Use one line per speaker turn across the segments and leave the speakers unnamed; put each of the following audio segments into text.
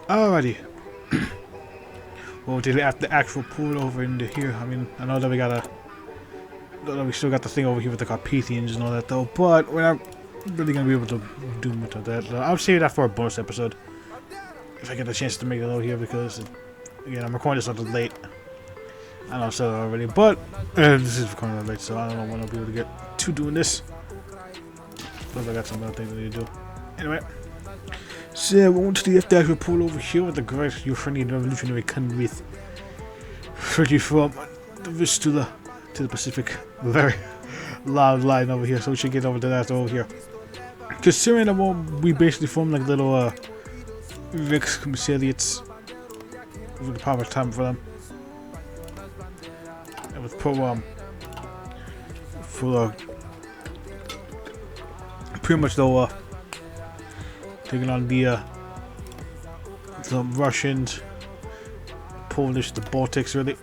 Alrighty. Well, did we have the actual pull over into here? I mean, I know that we still got the thing over here with the Carpathians and all that though, but we're not really gonna be able to do much of that. I'll save that for a bonus episode if I get the chance to make it over here, because again, I'm recording this a little late. I know I said it already, but this is recording a little late, so I don't know when I'll be able to get to doing this. Plus, I got some other things I need to do. Anyway, so we went to the FDAX report over here with the great Ukrainian revolutionary commonwealth. Pretty from the Vistula to the Pacific. Very loud line over here, so we should get over to that over here. Considering that we basically formed like little Rex commissariats with the proper time for them. And with pretty much though taking on the Russians, Polish, the Baltics, really.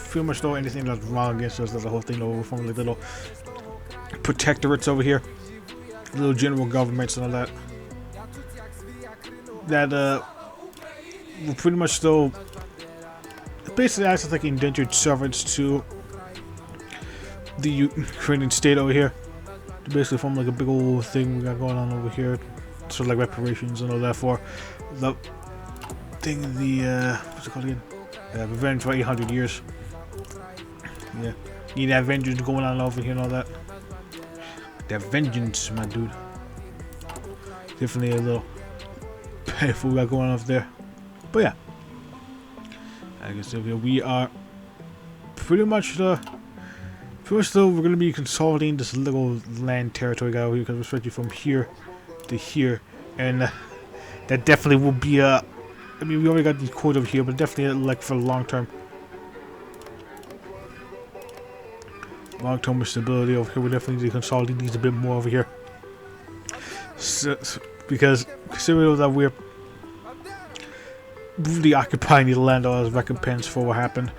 Pretty much though anything that's wrong against us, that's the whole thing though. We're forming like little protectorates over here, little general governments and all that. That we're pretty much though basically acts as like indentured servants to the Ukrainian state over here. To basically form like a big old thing we got going on over here, sort of like reparations and all that for the thing. The what's it called again? Revenge for 800 years. Yeah, need that vengeance going on over here and all that. That vengeance, my dude. Definitely a little painful we got going on over there. But yeah, I guess over here we are pretty much though, we're going to be consolidating this little land territory guy over here, because we're switching from here to here, and that definitely will be I mean, we already got these codes over here, but definitely like for long term stability over here, we definitely need to consolidate these a bit more over here. So, because considering that we're really occupying the land as recompense for what happened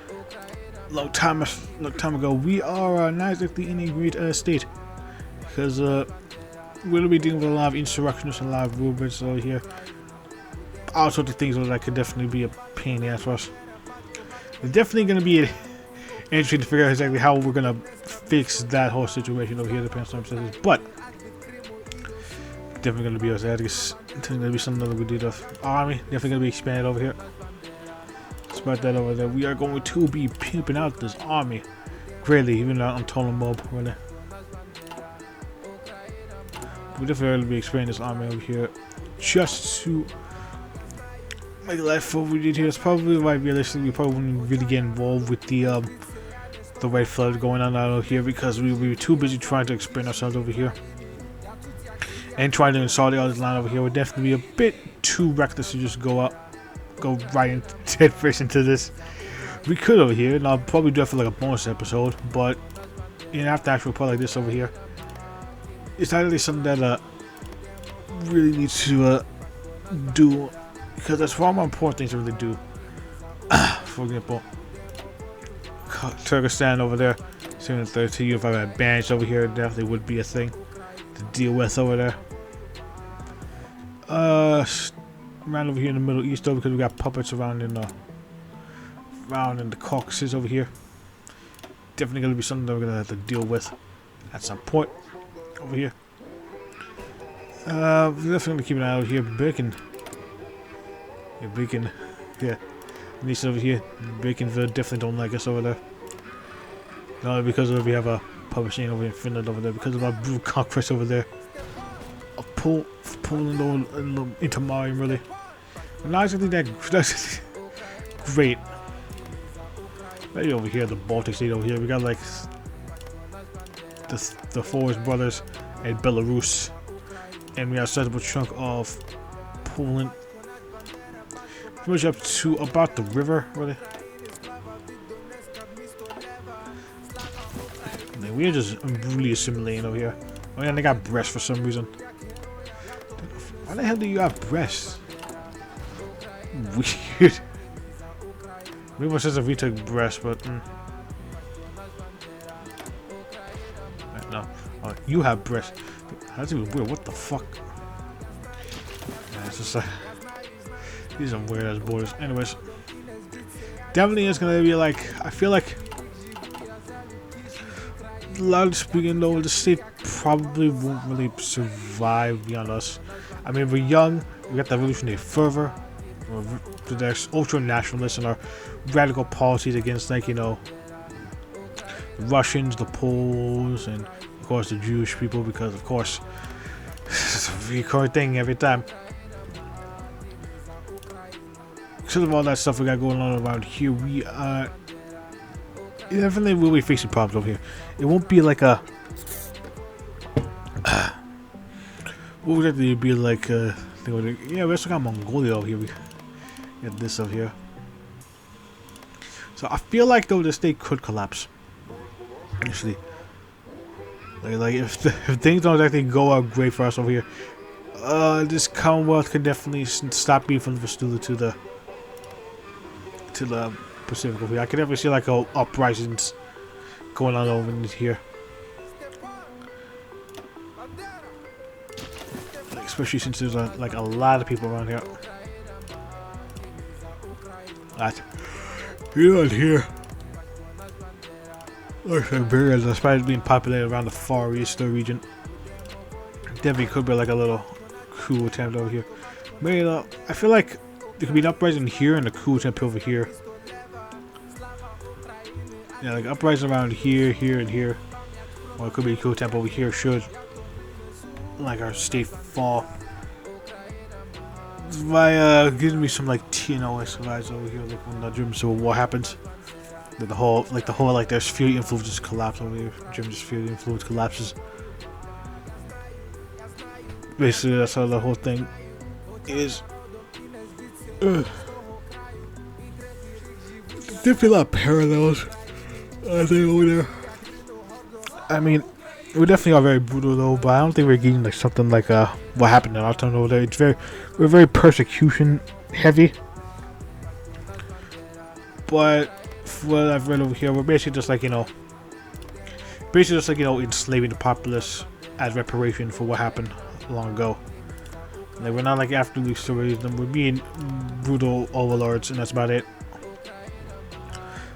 long time ago, we are not exactly in a great state, because we're going to be dealing with a lot of insurrectionists and a lot of movements over here. All sorts of things that could definitely be a pain in the ass for us. It's definitely going to be interesting to figure out exactly how we're going to fix that whole situation over here, the circumstances. But definitely going to be us. I guess it's going to be something that we did of army. Definitely going to be expanded over here. Despite that over there, we are going to be pimping out this army greatly, even out on Total Mob, really. We definitely going to be expanding this army over here just to make life what we did here. It's probably why realistically we probably wouldn't really get involved with the Red Flood going on out here, because we were too busy trying to expand ourselves over here and trying to consolidate all this land over here. Would definitely be a bit too reckless to just go right into dead first into this. We could over here, and I'll probably do it for like a bonus episode, but after actual part like this over here, it's not really something that really needs to do, because that's far more important things to really do. For example, Turkestan over there, 732. If I had a bandage over here, it definitely would be a thing to deal with over there. Around over here in the Middle East, though, because we got puppets around in the Caucasus over here. Definitely going to be something that we're going to have to deal with at some point over here. We're definitely going to keep an eye out here. Bacon. Yeah, Bacon. Yeah. These over here. Baconville definitely don't like us over there. Not only because we have a publishing over in Finland over there, because of our brutal conquest over there. Of Poland into Mali, really. Not exactly that's great. Maybe over here, the Baltic state over here, we got like the Forest Brothers and Belarus, and we got a sizable chunk of Poland, pretty much up to about the river, really. Man, we are just really assimilating over here. Oh yeah, they got breasts for some reason. Why the hell do you have breasts? Weird. Maybe it says if we took breasts, but no. Oh, you have breasts. That's even weird. What the fuck? Yeah, it's just like These are weird ass borders. Anyways, definitely it's gonna be like, I feel like, loudly speaking though, the state probably won't really survive beyond us. I mean, we're young, we got the revolutionary fervor, there's ultra nationalists and our radical policies against, like, you know, the Russians, the Poles, and of course the Jewish people, because of course it's a recurring thing every time. Because of all that stuff we got going on around here, we definitely will be facing problems over here. It won't be like a what would that be like? Yeah, we also got Mongolia over here. We got this up here. So I feel like though the state could collapse. Actually, like if things don't actually go out great for us over here, this commonwealth could definitely stop being from the Vistula to the Pacific over here. I could definitely see like uprisings going on over in here. Especially since there's like a lot of people around here. You're not here. Siberia, despite being populated around the Far East region, definitely could be like a little coup attempt over here. But you know, I feel like there could be an uprising here and a coup attempt over here. Yeah, like uprising around here, here, and here. Or it could be a coup attempt over here should like our state fall. By giving me some like TNO survives over here, like when the German Civil War happens. The whole their sphere influence just collapse over here. German sphere influence collapses. Basically, that's how the whole thing is. Definitely a lot of parallels, I think, over there. I mean, we definitely are very brutal though, but I don't think we're getting like something like what happened in our town over there. We're very persecution heavy. But what I've read over here, we're basically just like, you know, enslaving the populace as reparation for what happened long ago. Like, we're not like after stories them, we're being brutal overlords, and that's about it.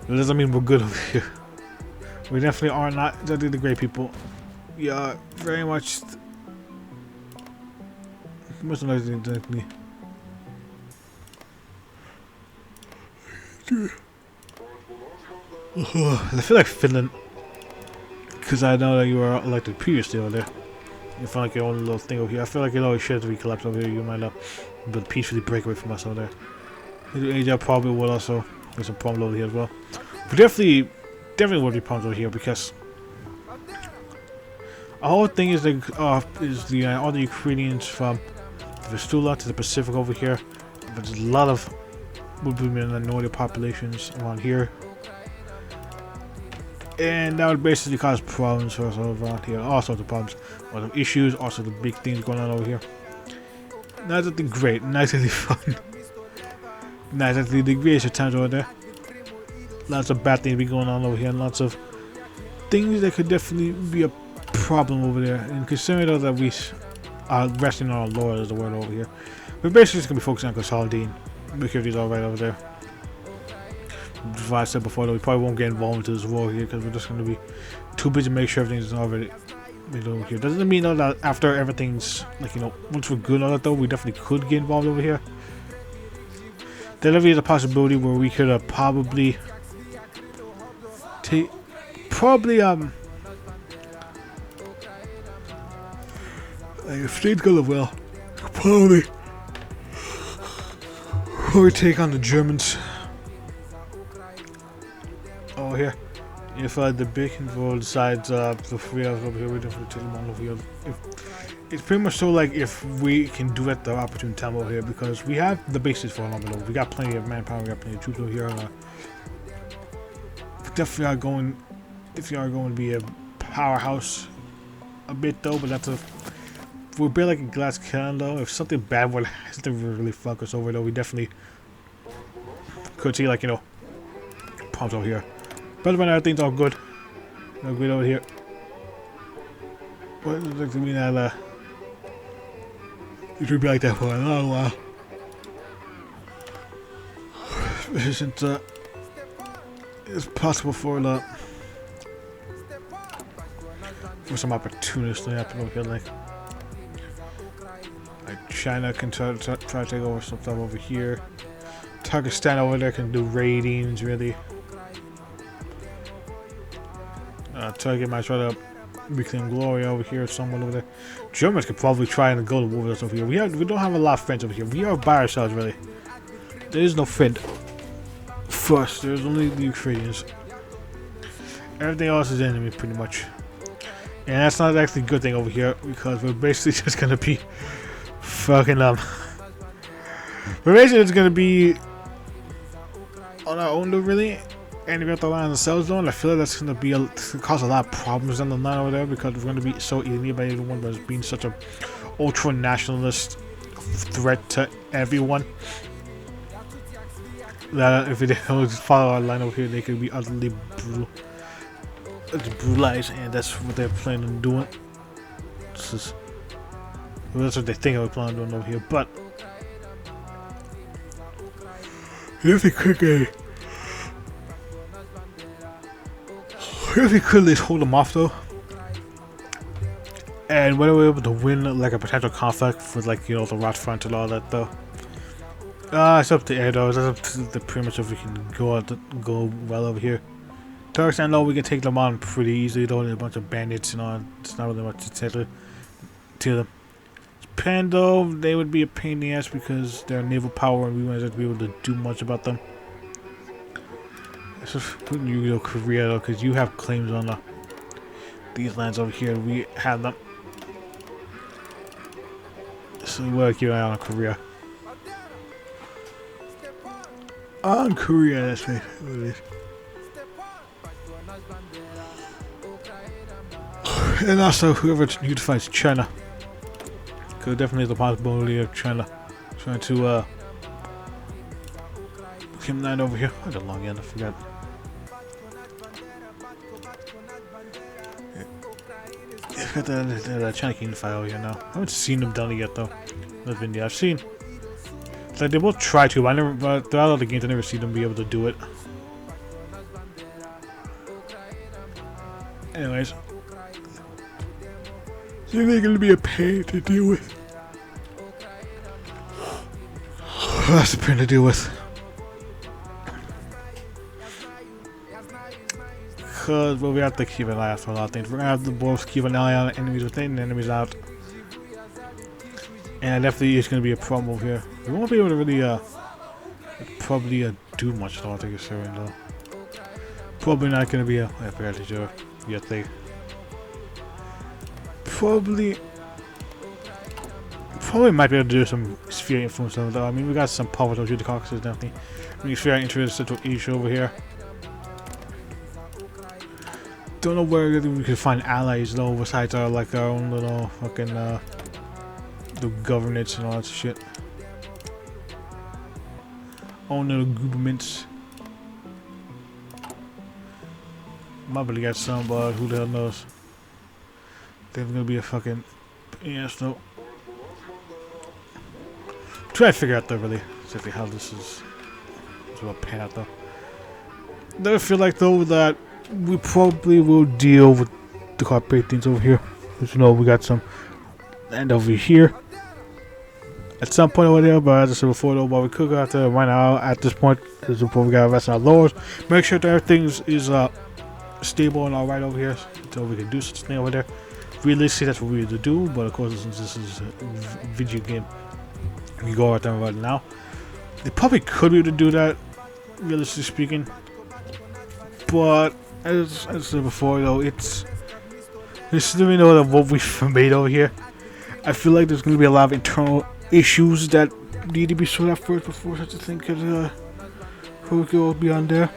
It doesn't mean we're good over here. We definitely are not exactly the great people. We are very much most likely exactly. I feel like Finland, because I know that you were elected previously over there. You find like your own little thing over here. I feel like it always should be collapsed over here. You might not, but peacefully break away from us over there. Asia probably would also have some problems over here as well. But definitely would be problems over here because our whole thing is all the Ukrainians from the Vistula to the Pacific over here. But there's a lot of women and minority populations around here. And that would basically cause problems for us over around here. All sorts of problems. A lot of issues, also the big things going on over here. Not exactly great, not exactly fun. Not exactly the greatest times over there. Lots of bad things be going on over here, and lots of things that could definitely be a problem over there. And considering though that we are resting on our laurels as the word over here, we're basically just gonna be focusing on consolidating. Make sure everything's alright over there. As I said before, though, we probably won't get involved into this war here because we're just going to be too busy to make sure everything's already over here. Doesn't mean though that after everything's like, you know, once we're good on that though, we definitely could get involved over here. There definitely is a possibility where we could probably take like if things go well, probably take on the Germans. Oh, here. If the big involved decides the three of us over here, we definitely take them on over here. It's pretty much so like if we can do it the opportune time over here, because we have the basis for it over. We got plenty of manpower, we got plenty of troops over here. We definitely are going to be a powerhouse a bit though, but that's we're built like a glass cannon though. If something bad would really fuck us over though, we definitely could see like, you know, problems over here. But when everything's all good, no good over here. What does it like to mean that it should be like that for a long while. isn't it's possible for some opportunities to happen over here, like China can try to take over some stuff over here. Pakistan over there can do ratings, really. Turkey might try to reclaim glory over here, someone over there. Germans could probably try and go to war with us over here. We don't have a lot of friends over here. We are by ourselves, really. There is no friend for us. There's only the Ukrainians. Everything else is enemy, pretty much. And that's not actually a good thing over here, because we're basically just gonna be fucking we're basically just gonna be on our own, though, really. And if we have to rely on the cell zone, I feel like that's gonna be cause a lot of problems down the line over there, because we're gonna be so alienated by everyone, but it's being such a ultra nationalist threat to everyone that if they don't follow our line over here, they could be utterly brutalized, and that's what they're planning on doing. That's what they think I was planning on doing over here, but if they could at least hold them off, though, and when we're able to win like a potential conflict with, like, you know, the Rot Front and all that, though, it's up to air, though. It's up to the pretty much if we can go well over here. Turks, I know we can take them on pretty easily, though. There's a bunch of bandits and all. It's not really much to say to them. Japan, though, they would be a pain in the ass because they're naval power and we wouldn't be able to do much about them. Let's just put you, know, Korea, though, because you have claims on these lands over here. We have them. So we want to keep an eye on Korea. On Korea, that's right. And also, whoever unifies China. Because definitely the possibility of China trying to become that over here. I had a long end, I forgot. Yeah, I've got the China can unify over here now. I haven't seen them done it yet, though. That's been, yeah, I've seen. Like, they both try to, but throughout all the games, I never see them be able to do it. Anyways. So they're going to be a pain to deal with. That's a pain to deal with. Because, well, we have to keep an eye out for a lot of things. We're going to have to both keep an eye on enemies within and enemies out. And definitely is going to be a problem over here. We won't be able to really, probably do much, though, I think it's serious, though. Probably not going to be I forgot to show you thing. Probably might be able to do some sphere influence, though. I mean, we got some power to the Caucasus, definitely. We can sphere into Central Asia over here. Don't know where we could find allies, though, besides our, like, our own little fucking, the governance and all that shit. Own little governments. Might be able to get some, but who the hell knows? There's gonna be a fucking yes, no. Try to figure out though, really, exactly how this is about pan out, though. I feel like, though, that we probably will deal with the Carpathians over here. As you know, we got some land over here at some point over there, but as I said before, though, but we could have to right now at this point, because before we gotta rest our lowers, make sure that everything is stable and alright over here, until we can do such a thing over there. Realistically, that's what we need to do, but of course, since this is a video game, we go out there right now. They probably could be able to do that, realistically speaking, but as I said before, though, it's you know what we've made over here. I feel like there's going to be a lot of internal issues that need to be sorted out first before such a thing could go beyond there.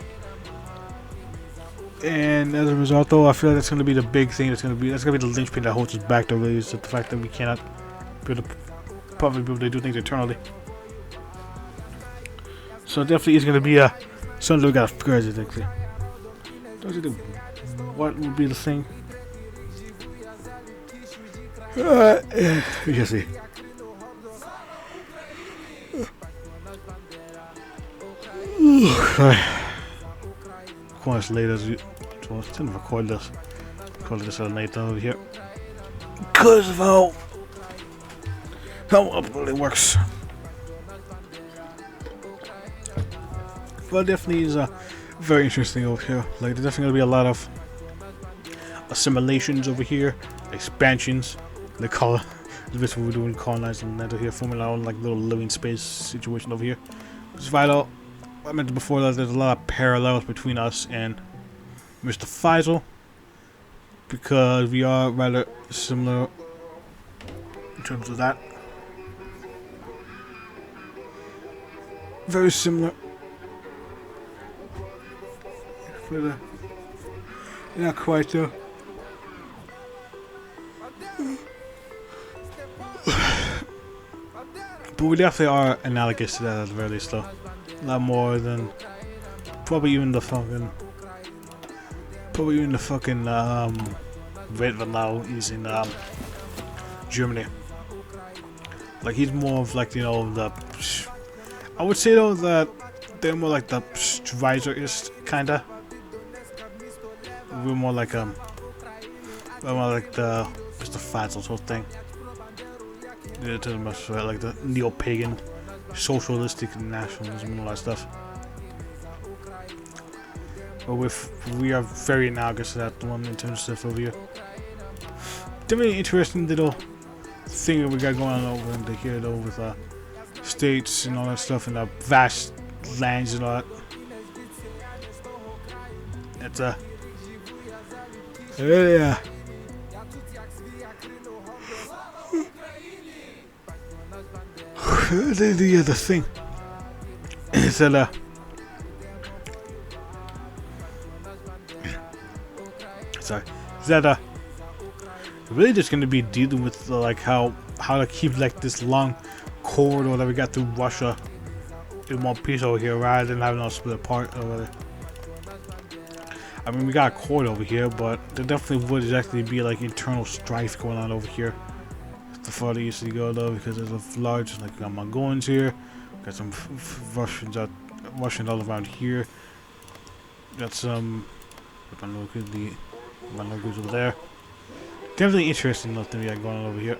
And as a result, though, I feel like that's going to be the big thing. That's going to be the linchpin that holds us back. Though, really, is the fact that we cannot probably be able to do things internally. So it definitely is going to be something we got to figure out. Exactly. What would be the thing? We can see. Of course, later, so I didn't record this. Record this at night over here. Because of how upload it works. But definitely is very interesting over here. Like, there's definitely gonna be a lot of assimilations over here, expansions. They call it. This is what we're doing, colonizing over here, forming our own like little living space situation over here. Just vital. I mentioned before that there's a lot of parallels between us and Mr. Faisal, because we are rather similar in terms of that. Very similar. But not quite though. But we definitely are analogous to that at the very least though. A lot more than probably even the fucking Red now using Germany. Like he's more of like, you know, the I would say though that they're more like the Schweizer-ist kinda. We're more like the Mr. Faisal sort of thing. Yeah, too much like the neo-pagan, socialistic nationalism and all that stuff. But we are very analogous to that one in terms of stuff over here. Definitely interesting little thing that we got going on over into here though with states and all that stuff and the vast lands and all that. It's yeah. The thing is that sorry, is that really just going to be dealing with like how to keep like this long corridor that we got through Russia in one piece over here rather than having it all split apart over there. I mean, we got a corridor over here, but there definitely would actually be like internal strife going on over here. The farther east you go though, because there's a large like Mongolians here, got some Russians all around here. Got some Mongols over there. Definitely interesting nothing we got going on over here.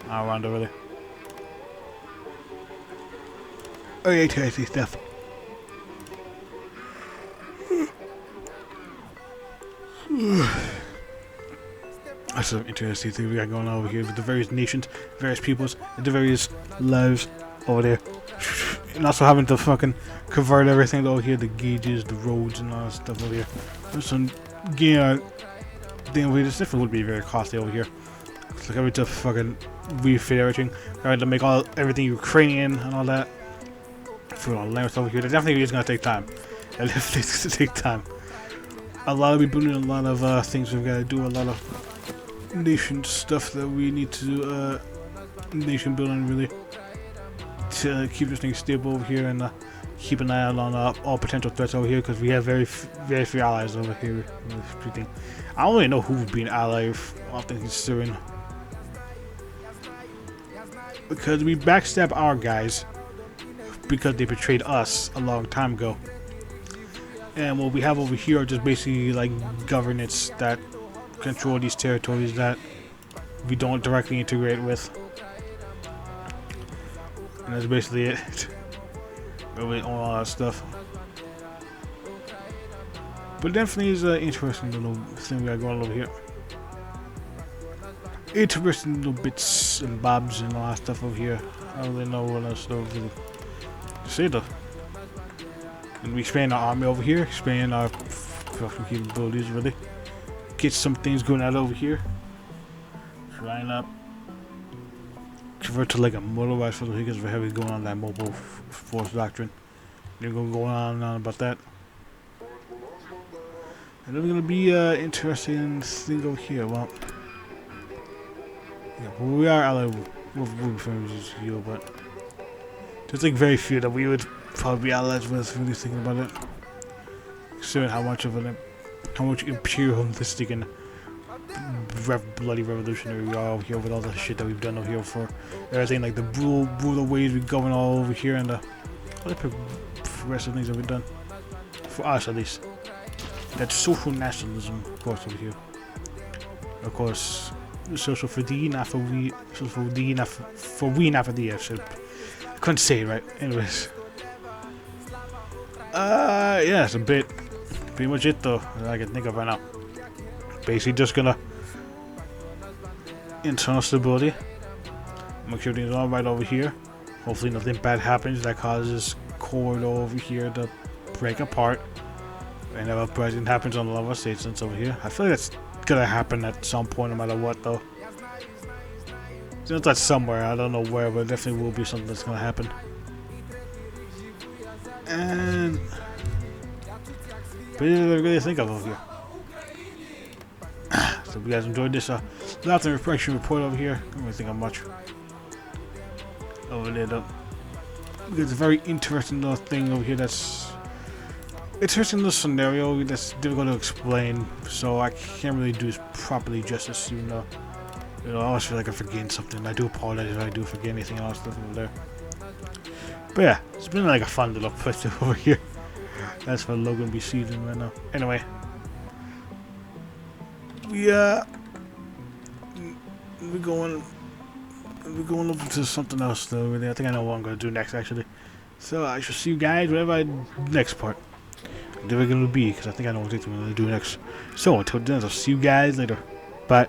Around over there. Oh yeah, interesting stuff. That's some interesting thing we got going on over here with the various nations, various peoples, and the various lives over there. And also having to fucking convert everything over here, the gauges, the roads, and all that stuff over here. There's some thing over here. This definitely would be very costly over here. It's like having to fucking refit everything, having to make everything Ukrainian and all that. For all language over here, that definitely is gonna take time. It definitely is gonna take time. A lot of people doing a lot of things we've got to do, a lot of nation stuff that we need to do, nation building really, to keep this thing stable over here and keep an eye out on all potential threats over here, because we have very few allies over here. I don't really know who would be an ally all things considering, because we backstab our guys because they betrayed us a long time ago. And what we have over here are just basically like governments that control these territories that we don't directly integrate with. And that's basically it. Really on all that stuff. But definitely is an interesting little thing we got going over here. Interesting little bits and bobs and all that stuff over here. I don't really know what else to really say though. And we expand our army over here, expand our capabilities really. Get some things going out over here. Trying up. Convert to like a motorized force because we're heavily going on that mobile force doctrine. They're going to go on and on about that. And then we're going to be interesting thing over here. Well, yeah, we are allied with families here, but there's like very few that we would probably be allies with, really thinking about it. Considering how much imperialistic and bloody revolutionary we are over here with all the shit that we've done over here for everything, like the brutal ways we're going all over here and the progressive things that we've done. For us, at least. That's social nationalism, of course, over here. Of course, social for thee, not for we. Social for thee, not for we, not for thee. I couldn't say it right. Anyways. Yeah, it's a bit. Pretty much it, though, that I can think of right now. Basically, just gonna. Internal stability. Make sure everything's all right over here. Hopefully, nothing bad happens that causes corridor over here to break apart. And if a uprising happens on the level of stations over here, I feel like that's gonna happen at some point, no matter what, though. It's not somewhere, I don't know where, but it definitely will be something that's gonna happen. And pretty to really think of over here. So, if you guys enjoyed this lots of reflection report over here, I don't really think of much over there, though. It's a very interesting little thing over here that's. Interesting little scenario that's difficult to explain, so I can't really do this properly justice, even though, I always feel like I'm forgetting something. I do apologize if I do forget anything else over there. But yeah, it's been like a fun little place over here. That's what Logan be seeing right now. Anyway, we're going over to something else though. Really, I think I know what I'm gonna do next actually. So I shall see you guys whenever next part. Whatever it's gonna be, because I think I know what I'm gonna do next. So until then, I'll see you guys later. Bye.